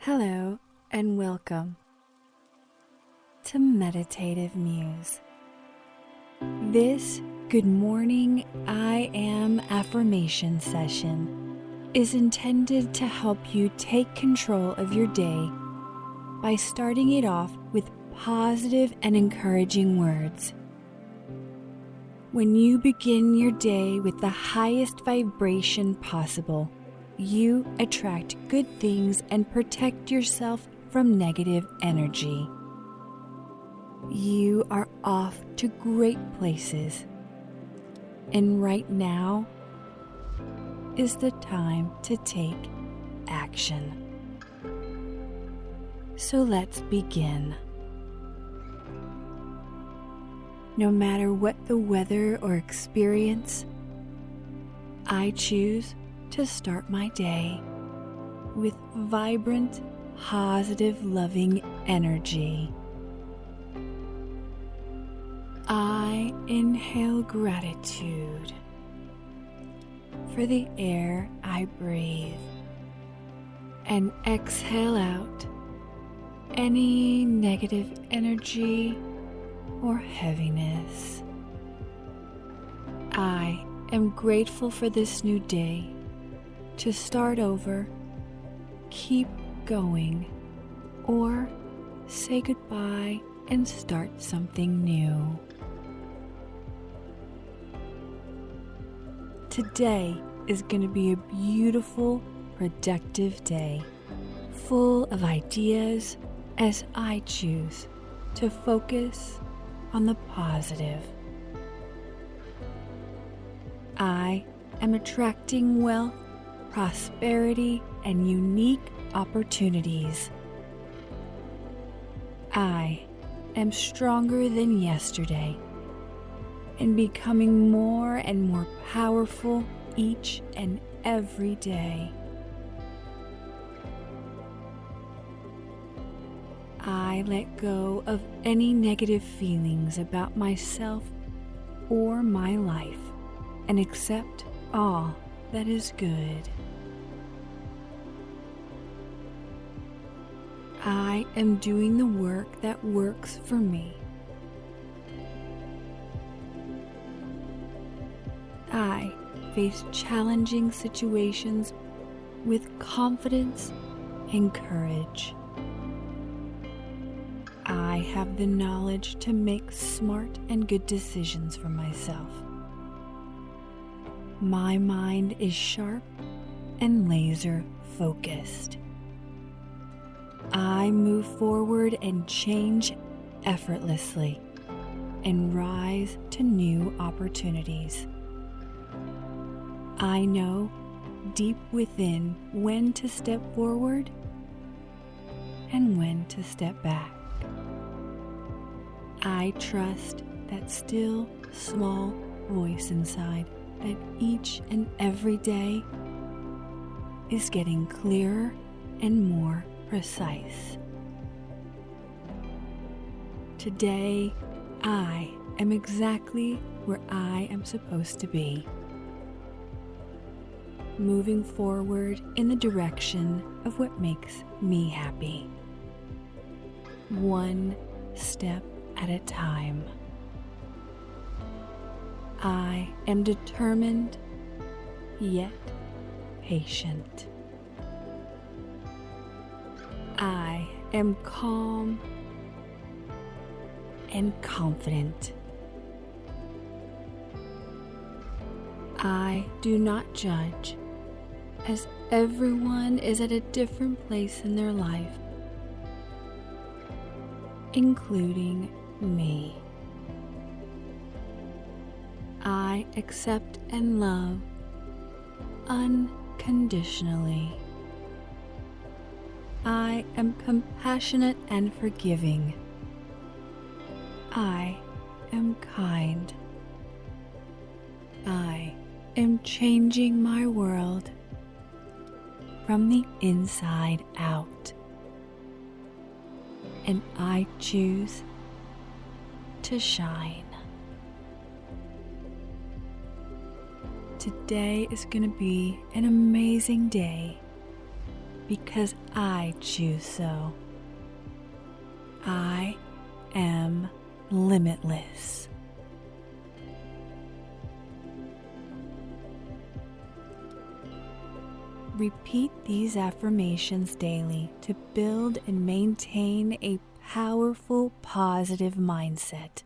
Hello and welcome to Meditative Muse. This Good Morning I Am affirmation session is intended to help you take control of your day by starting it off with positive and encouraging words. When you begin your day with the highest vibration possible, you attract good things and protect yourself from negative energy. You are off to great places, and right now is the time to take action. So let's begin. No matter what the weather or experience, I choose to start my day with vibrant, positive, loving energy. I inhale gratitude for the air I breathe and exhale out any negative energy or heaviness. I am grateful for this new day to start over, keep going, or say goodbye and start something new. Today is going to be a beautiful, productive day, full of ideas as I choose to focus on the positive. I am attracting wealth, prosperity, and unique opportunities. I am stronger than yesterday and becoming more and more powerful each and every day. I let go of any negative feelings about myself or my life and accept all that is good. I am doing the work that works for me. I face challenging situations with confidence and courage. I have the knowledge to make smart and good decisions for myself. My mind is sharp and laser focused. I move forward and change effortlessly and rise to new opportunities. I know deep within when to step forward and when to step back. I trust that still, small voice inside that each and every day is getting clearer and more precise. Today, I am exactly where I am supposed to be, moving forward in the direction of what makes me happy, one step at a time. I am determined, yet patient. I am calm and confident. I do not judge, as everyone is at a different place in their life, including me. I accept and love unconditionally. I am compassionate and forgiving. I am kind. I am changing my world from the inside out. And I choose to shine. Today is going to be an amazing day because I choose so. I am limitless. Repeat these affirmations daily to build and maintain a powerful, positive mindset.